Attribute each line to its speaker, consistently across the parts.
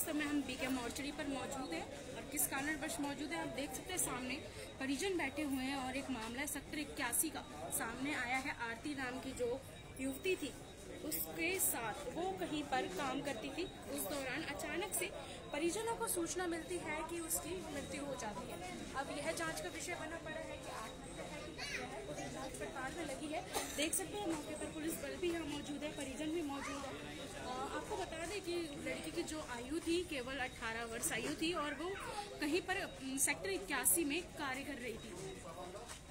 Speaker 1: समय हम BK mortuary पर मौजूद हैं और किस कारणवश मौजूद है आप देख सकते हैं। सामने परिजन बैठे हुए हैं और एक मामला सेक्टर 81 का सामने आया है। आरती नाम की जो युवती थी उसके साथ वो कहीं पर काम करती थी। उस दौरान अचानक से परिजनों को सूचना मिलती है कि उसकी मृत्यु हो जाती है। अब यह जांच का विषय बना पड़ा है कि आत्महत्या है कि क्या है, उसकी जांच पड़ताल में लगी है। देख सकते हैं मौके पर पुलिस बल भी यहाँ मौजूद है, परिजन भी मौजूद है। आपको बता दें कि लड़की की जो आयु थी केवल 18 वर्ष आयु थी और वो कहीं पर सेक्टर 81 में कार्य कर रही थी।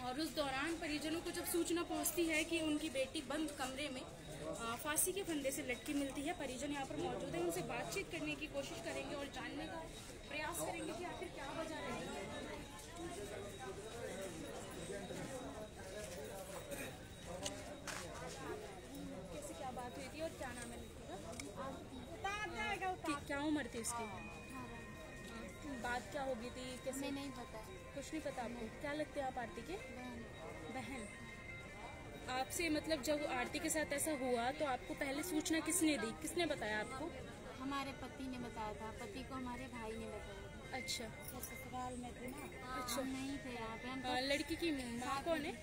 Speaker 1: और उस दौरान परिजनों को जब सूचना पहुंचती है कि उनकी बेटी बंद कमरे में फांसी के फंदे से लटकी मिलती है, परिजन यहाँ पर मौजूद है। उनसे बातचीत करने की कोशिश करेंगे और जानने का प्रयास करेंगे कि आखिर क्या वजह रही है। कैसे क्या बात हुई थी और क्या नाम है लड़की का? क्या उम्र थी उसकी? बात क्या होगी थी? कैसे?
Speaker 2: नहीं पता।
Speaker 1: कुछ नहीं पता आपको? क्या लगते हैं आप आरती के? बहन। आपसे मतलब जब आरती के साथ ऐसा हुआ तो आपको पहले सूचना किसने दी, किसने बताया आपको?
Speaker 2: हमारे पति ने बताया था, पति को हमारे भाई ने बताया।
Speaker 1: अच्छा,
Speaker 2: ससुराल में थे ना।
Speaker 1: अच्छा,
Speaker 2: नहीं थे यहाँ पे।
Speaker 1: लड़की की माँ कौन है?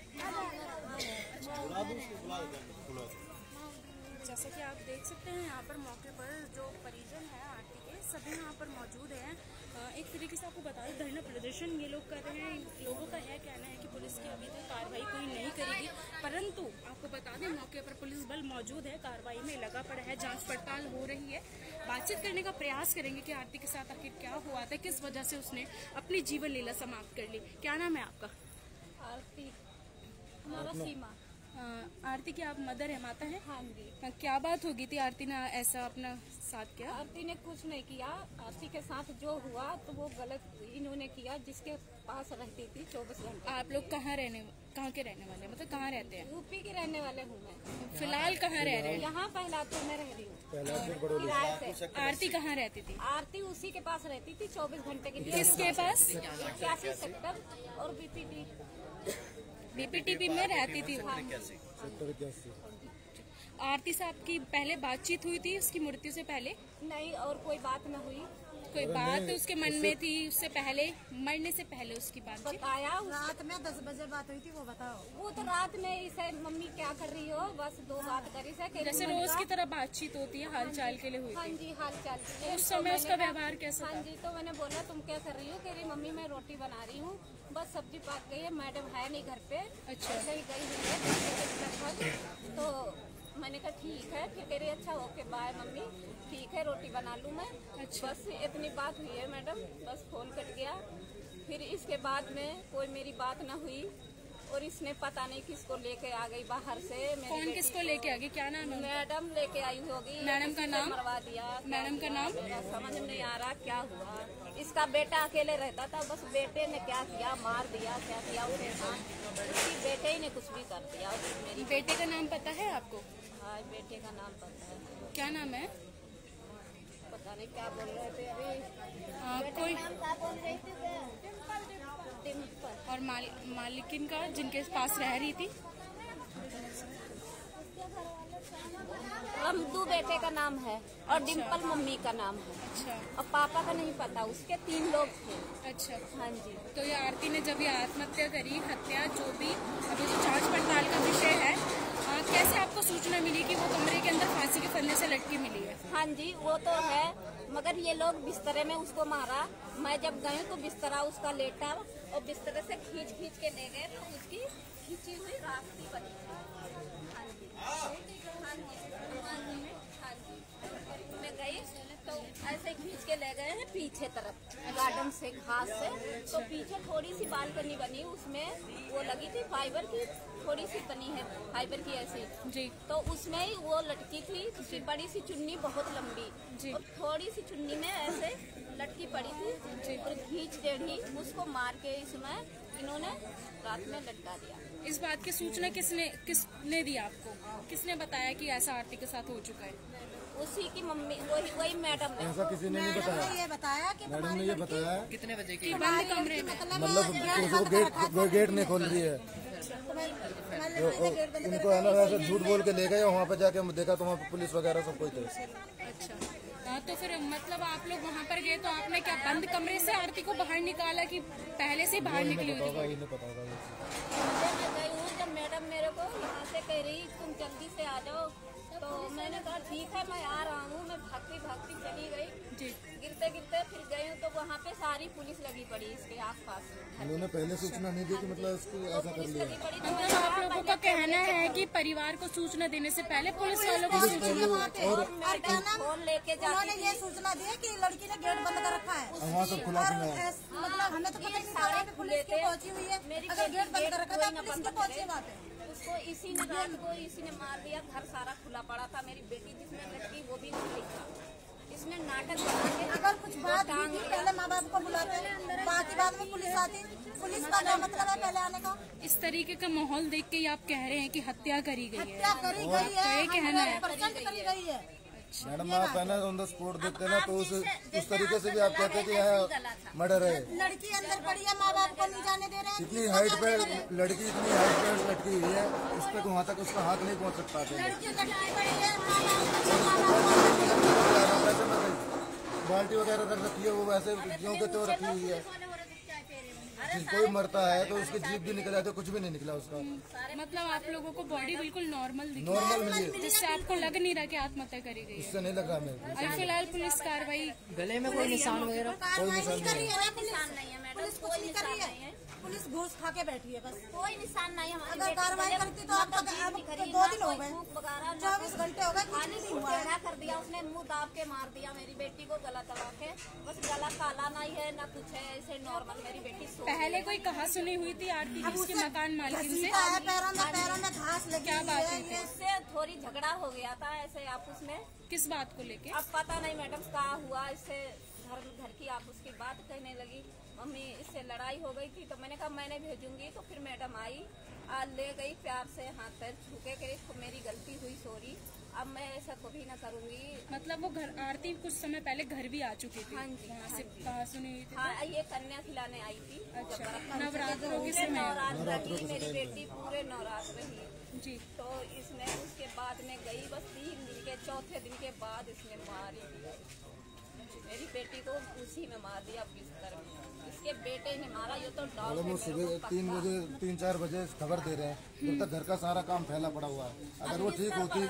Speaker 1: जैसा कि आप देख सकते हैं यहाँ पर मौके पर जो परिजन है आरती के सभी यहाँ पर मौजूद हैं। एक तरीके से आपको बता दें धरना प्रदर्शन ये लोग कर रहे हैं। लोगों का यह कहना है कि पुलिस की अभी तक कार्रवाई कोई नहीं करेगी, परंतु आपको बता दें मौके पर पुलिस बल मौजूद है, कार्रवाई में लगा पड़ा है, जांच पड़ताल हो रही है। बातचीत करने का प्रयास करेंगे कि आरती के साथ आखिर क्या हुआ था, किस वजह से उसने अपनी जीवन लीला समाप्त कर ली। क्या नाम है आपका?
Speaker 2: आरती। हमारा सीमा।
Speaker 1: आरती की आप मदर है, माता है?
Speaker 2: हाँ जी।
Speaker 1: क्या बात होगी थी आरती ने ऐसा अपना साथ किया?
Speaker 2: आरती ने कुछ नहीं किया। आरती के साथ जो हुआ तो वो गलत इन्होंने किया। जिसके पास रहती थी 24 घंटे।
Speaker 1: आप लोग कहाँ के रहने वाले, मतलब कहाँ रहते हैं?
Speaker 2: यूपी के रहने वाले हूँ मैं।
Speaker 1: फिलहाल कहाँ रह रहे हैं?
Speaker 2: यहाँ पहलापुर में रह रही हूँ किराए से।
Speaker 1: आरती कहाँ रहती थी?
Speaker 2: आरती उसी के पास रहती थी 24 घंटे के लिए।
Speaker 1: किसके पास?
Speaker 2: 81 सेक्टर और
Speaker 1: बीपीटीपी में रहती थी। आरती से आपकी पहले बातचीत हुई थी उसकी मृत्यु से पहले?
Speaker 2: नहीं, और कोई बात न हुई।
Speaker 1: कोई बात उसके मन में थी उससे पहले, मरने से पहले उसकी बात?
Speaker 2: बताया
Speaker 3: रात में 10 बजे बात हुई थी, वो बताओ।
Speaker 2: वो तो रात में इसे मम्मी क्या कर रही हो, बस 2 बात करी से।
Speaker 1: जैसे रोज की तरह बातचीत होती है, हाल चाल के लिए हुई?
Speaker 2: हाँ जी, हाल चाल।
Speaker 1: तो उस समय उसका व्यवहार कैसा था?
Speaker 2: हाँ जी, तो मैंने बोला तुम क्या कर रही हो? कह रही मम्मी मैं रोटी बना रही हूँ, बस सब्जी पक गई है, मैडम है नहीं घर पे।
Speaker 1: अच्छा।
Speaker 2: ऐसे ही गई हुई है तो मैंने कहा ठीक है। फिर कह रही अच्छा ओके बाय मम्मी, ठीक है रोटी बना लूँ मैं।
Speaker 1: अच्छा।
Speaker 2: बस इतनी बात हुई है मैडम, बस फोन कट गया। फिर इसके बाद में कोई मेरी बात ना हुई और इसने पता नहीं किसको लेके आ गई बाहर से।
Speaker 1: कौन किसको लेके आ गई? क्या नाम है?
Speaker 2: मैडम लेके आई होगी।
Speaker 1: मैडम का नाम?
Speaker 2: मरवा दिया।
Speaker 1: मैडम का नाम
Speaker 2: समझ नहीं आ रहा क्या हुआ। इसका बेटा अकेले रहता था, बस बेटे ने क्या किया, मार दिया, क्या किया उसके साथ। उसकी बेटे ही ने कुछ भी कर दिया। मेरी
Speaker 1: बेटे का नाम पता है आपको?
Speaker 2: हाँ, बेटे का नाम पता है।
Speaker 1: क्या नाम है?
Speaker 2: पता नहीं क्या बोल रहे थे अभी।
Speaker 1: कोई
Speaker 2: क्या बोल रही थी? डिम्पल।
Speaker 1: और मालिकिन का जिनके पास रह रही थी?
Speaker 2: रमदू बेटे का नाम है और डिम्पल मम्मी का नाम है।
Speaker 1: अच्छा।
Speaker 2: और पापा का नहीं पता, उसके 3 लोग थे।
Speaker 1: अच्छा।
Speaker 2: हाँ जी।
Speaker 1: तो ये आरती ने जब ये आत्महत्या करी, हत्या जो भी अभी जो जांच पड़ताल का विषय है, कैसे आपको सूचना मिली कि वो कमरे के अंदर फांसी के फंदे से लटकी मिली है?
Speaker 2: हाँ जी, वो तो है, मगर ये लोग बिस्तरे में उसको मारा। मैं जब गई तो बिस्तरा उसका लेटा और बिस्तरे से खींच के ले गए तो उसकी खींची हुई रास्ती बनी। हाँ जी, हाँ जी, हाँ जी, हाँ जी। मैं गई तो ऐसे खींच के ले गए हैं पीछे तरफ गार्डन से, घास से। तो पीछे थोड़ी सी बालकनी बनी, उसमें वो लगी थी फाइबर की, थोड़ी सी बनी है फाइबर की ऐसी
Speaker 1: जी।
Speaker 2: तो उसमें ही वो लटकी थी। उसकी बड़ी सी चुन्नी बहुत लंबी
Speaker 1: जी।
Speaker 2: और थोड़ी सी चुन्नी में ऐसे लटकी पड़ी थी और खींच टेढ़ी उसको मार के इसमें इन्होंने रात में लटका दिया।
Speaker 1: इस बात की सूचना किसने दी आपको? किसने बताया कि ऐसा आरती के साथ हो चुका है?
Speaker 2: उसी की मम्मी, वही मैडम ने।
Speaker 4: ऐसा किसी ने नहीं बताया।
Speaker 3: ये बताया कि
Speaker 4: मैडम ने ये बताया
Speaker 5: कितने बजे की?
Speaker 1: बंद कमरे में,
Speaker 4: मतलब गेट नहीं खोल रही है। इनको है ना ऐसे झूठ बोल के ले गए, वहाँ पे जाके देखा तो वहाँ पे पुलिस वगैरह सब कोई थे।
Speaker 1: अच्छा। तो फिर मतलब आप लोग वहाँ पर गए तो आपने क्या बंद कमरे से आरती को बाहर निकाला कि पहले से बाहर निकली हुई थी?
Speaker 4: इन्हें पता होगा ये।
Speaker 2: मैं गई हूँ जब मैडम मेरे को यहाँ से कह रही तुम जल्दी से आ जाओ, तो मैंने कहा ठीक है मैं आ रहा हूँ। मैं भागती भागती चली गई,
Speaker 1: जी।
Speaker 2: गिरते गिरते फिर गई हूँ तो वहाँ पे सारी पुलिस लगी पड़ी इसके आसपास।
Speaker 4: उन्होंने पहले सूचना नहीं दी कि मतलब इसको ऐसा कर लिया।
Speaker 2: लगी पड़ी तो
Speaker 1: मतलब आप लोगों का कहना है कि परिवार को सूचना देने से पहले पुलिस वालों को सूचना
Speaker 4: और
Speaker 2: फोन लेके
Speaker 3: उन्होंने ये सूचना दी है कि लड़की ने गेट बंद कर रखा है।
Speaker 4: वहाँ सब खुला
Speaker 3: और
Speaker 4: खुला है।
Speaker 3: मतलब हमें तो पता नहीं था वहाँ पे पुलिस क्यों पहुंची हुई है। अगर गेट बंद कर रखा था पुलिस क्यों पहुंची है वहाँ पे?
Speaker 2: उसको इसी ने रात को इसी ने मार दिया। घर सारा खुला पड़ा था। मेरी बेटी जिसमें लड़की वो भी नहीं था। इसने नाटक बना के
Speaker 3: अगर कुछ बात हुई थी पहले माँ बाप को बुलाते, बाकी बाद में पुलिस आती। पुलिस का क्या मतलब है पहले आने का?
Speaker 1: इस तरीके का माहौल देख के ही आप कह रहे हैं कि हत्या करी गई है?
Speaker 3: हत्या करी गई है,
Speaker 1: ये कहना है।
Speaker 3: 100% करी गई है।
Speaker 4: मैडम आप है ना ऑन द स्पॉट देखते ना तो उस तरीके से भी आप कहते हैं कि यहाँ मर्डर है।
Speaker 3: लड़की अंदर पड़ी है, माँ बाप को नहीं जाने दे रहे हैं।
Speaker 4: इतनी हाइट पे लड़की इतनी हाइट पे लटकी हुई है, उस तक वहाँ तक उसका हाथ नहीं पहुँच सकता था।
Speaker 3: लड़की लटकी पड़ी है, माँ बाप
Speaker 4: बाल्टी वगैरह रख रखी है, वो वैसे ज्यों के त्यों रखी हुई है। कोई मरता है तो उसकी जीभ भी निकल जाती है, कुछ भी नहीं निकला उसका।
Speaker 1: मतलब आप लोगों को बॉडी बिल्कुल नॉर्मल दिखी,
Speaker 4: नॉर्मल मिली,
Speaker 1: जिससे आपको लग नहीं रहा कि आत्महत्या करी गई है?
Speaker 4: इससे नहीं लग रहा मेरे को।
Speaker 1: और फिलहाल पुलिस कार्रवाई
Speaker 5: गले में कोई निशान वगैरह
Speaker 4: कोई निशान नहीं है।
Speaker 2: निशान नहीं है मैडम,
Speaker 3: पुलिस कुछ नहीं कर रही है। पुलिस घूस खा के बैठी है बस।
Speaker 2: कोई निशान नहीं है।
Speaker 3: अगर कार्रवाई करती तो आपका अब तो 2 दिन हो गए, 24 घंटे हो गए, कुछ नहीं हुआ है।
Speaker 2: टेढ़ा कर दिया उसने, मुंह दाब के मार दिया मेरी बेटी को गला दबा के। बस गला काला नहीं है ना कुछ है, ऐसे नॉर्मल मेरी बेटी सो
Speaker 1: पहले कोई कहा सुनी हुई थी आरती की उसके मकान मालिक से?
Speaker 3: घसीटा है, पैरों में घास लगी
Speaker 1: क्या बात
Speaker 3: है।
Speaker 1: हुई थी?
Speaker 2: उससे थोड़ी झगड़ा हो गया था ऐसे आपस में।
Speaker 1: किस बात को लेके?
Speaker 2: अब पता नहीं मैडम क्या हुआ, इससे घर की आपस की बात कहने लगी। मम्मी इससे लड़ाई हो गई थी तो मैंने कहा मैंने भेजूंगी, तो फिर मैडम आई, ले गई प्यार से, हाथ पैर छूके के तो मेरी गलती हुई, सॉरी, अब मैं ऐसा कभी ना करूंगी।
Speaker 1: मतलब वो घर आरती कुछ समय पहले घर भी आ चुकी थी?
Speaker 2: हाँ जी,
Speaker 1: वहाँ
Speaker 2: हाँ
Speaker 1: से
Speaker 2: जी।
Speaker 1: कहा सुनी हुई थी?
Speaker 2: हाँ, ये कन्या खिलाने आई थी।
Speaker 1: अच्छा, नवरात्रों के
Speaker 2: पूरे
Speaker 1: समय?
Speaker 2: नवरात्र रही मेरी बेटी, पूरे नवरात्र रही
Speaker 1: जी।
Speaker 2: तो इसने उसके बाद में गई, बस 3 दिन के, चौथे दिन के बाद इसने मारी मेरी बेटी को, उसी में मार दिया बिस्तर में। इसके बेटे ने मारा, ये तो डॉग
Speaker 4: वो सुबह 3-4 बजे खबर दे रहे हैं, जब तक घर का सारा काम फैला पड़ा हुआ है। अगर वो ठीक होती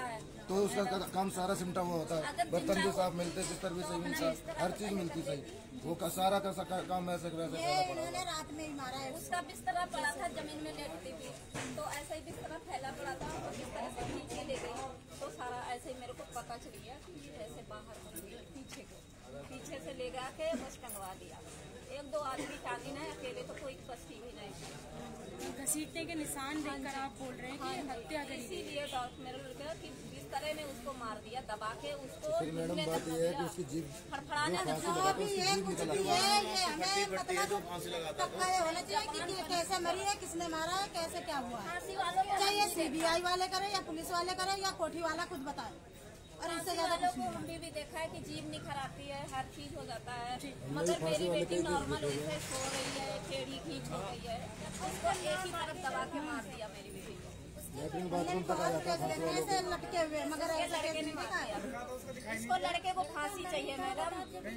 Speaker 4: तो उसका काम सारा सिमटा हुआ होता, बर्तन भी साफ मिलते, बिस्तर भी सही मिलता, हर चीज मिलती सही। वो सारा का काम वैसे वैसे फैला पड़ा।
Speaker 3: इन्होंने रात में ही मारा है।
Speaker 2: उसका बिस्तरा पड़ा था जमीन में लेटती थी, तो ऐसे ही बिस्तरा फैला पड़ा था और बिस्तर से खींच के ले गई, तो सारा ऐसे ही मेरे को पता चल गया कि ऐसे बाहर पीछे से ले गया के बस टंगवा दिया। 1-2 आदमी टांगी नहीं, अकेले तो कोई बस्ती भी नहीं।
Speaker 1: घसीटने के निशान देखकर आप बोल रहे हैं कि हत्या करी गई?
Speaker 2: इसीलिए मेरे लड़का कि बिस्तरे में उसको मार दिया, दबा के उसको।
Speaker 4: फिर मैडम बात ये है कि उसकी जीभ
Speaker 2: फड़फड़ाने
Speaker 3: जो भी है कुछ भी है, ये हमें मतलब पक्का ये होना चाहिए कि ये कैसे मरी है, किसने मारा है, कैसे क्या हुआ है।
Speaker 2: फांसी वालों को
Speaker 3: चाहे CBI वाले करे या पुलिस वाले करे या कोठी वाला खुद बताए, और इससे ज्यादा कुछ नहीं।
Speaker 2: हमने भी देखा है कि जीभ निखर आती है, हर चीज हो जाता है, मगर मेरी बेटी नॉर्मल वैसे सो रही है, टेढ़ी खींच हो गई है, उसको एक ही तरफ दबा के मार दिया मेरी बेटी को।
Speaker 4: लेटरिन बाथरूम तक आ जाता है।
Speaker 3: ऐसे लटके हुए, मगर ऐसे
Speaker 2: लड़के ने मार दिया। इसको लड़के को फांसी चाहिए मैडम,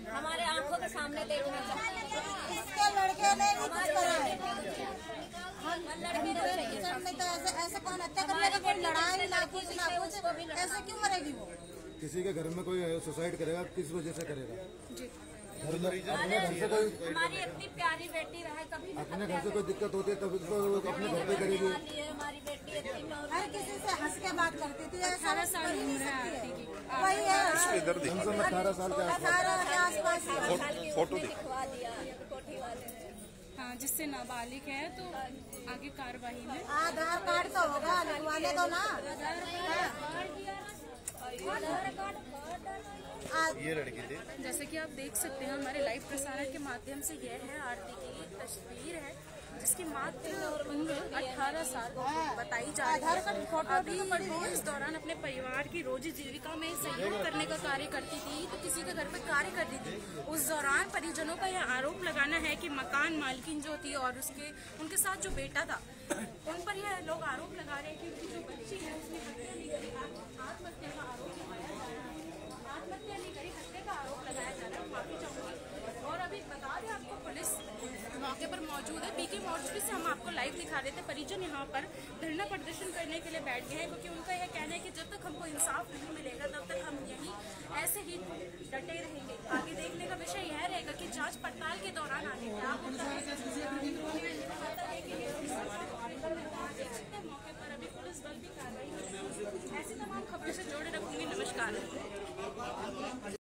Speaker 2: हमारे आंखों के सामने देखना चाहिए।
Speaker 3: इसके लड़के ने भी कुछ करा है।
Speaker 2: लड़के को चाहिए।
Speaker 3: नहीं तो ऐसे कौन हत्या कर लेगा? कोई लड़ाई ना कुछ ना कुछ, ऐसे क्यों मरेगी वो?
Speaker 4: किसी के घर में कोई सुसाइड करेगा, किस वजह से करेगा?
Speaker 1: जी।
Speaker 4: घर में अपने घर से कोई
Speaker 2: हमारी इतनी प्यारी बेटी रहे, कभी ना
Speaker 4: अपने घर से कोई दिक्कत होती है तब उसको अपने घर पे करेगी।
Speaker 2: हमारी बेटी इतनी
Speaker 3: हर किसी से हंस के बात करती थी।
Speaker 1: 18 साल उम्र है आरती की।
Speaker 3: वही है,
Speaker 4: कम से कम 18 साल के आसपास।
Speaker 3: 18 के आसपास ही।
Speaker 2: फोटो दिखवा दिया कोठी वाले ने।
Speaker 1: हाँ, जिससे नाबालिग है तो आगे कार्यवाही में
Speaker 3: आधार कार्ड तो होगा, लिखवाने दो ना।
Speaker 6: ये लड़की थी।
Speaker 1: जैसे कि आप देख सकते हैं हमारे लाइव प्रसारण के माध्यम से यह है आरती की तस्वीर है, जिसकी मात्र उम्र 18 साल बताई जा रही है। अभी वो इस दौरान अपने परिवार की रोजी जीविका में सहयोग करने का कार्य करती थी, तो किसी के घर पर कार्य कर रही थी। उस दौरान परिजनों का यह आरोप लगाना है कि मकान मालकिन जो थी और उनके साथ जो बेटा था, उन पर यह लोग आरोप लगा रहे हैं कि उनकी जो बच्ची है उसने हत्या नहीं करी। आत्महत्या का आरोप लगाया जा रहा है। आत्महत्या नहीं करी, हत्या का बता दें आपको, पुलिस मौके पर मौजूद है। पीके मोर्चरी से हम आपको लाइव दिखा रहे थे। परिजन यहाँ पर धरना प्रदर्शन करने के लिए बैठ गए हैं, क्योंकि उनका यह कहना है कि जब तक हमको इंसाफ नहीं मिलेगा तब तक हम यहीं ऐसे ही डटे रहेंगे। आगे देखने का विषय यह रहेगा कि जांच पड़ताल के दौरान आगे क्या होता है।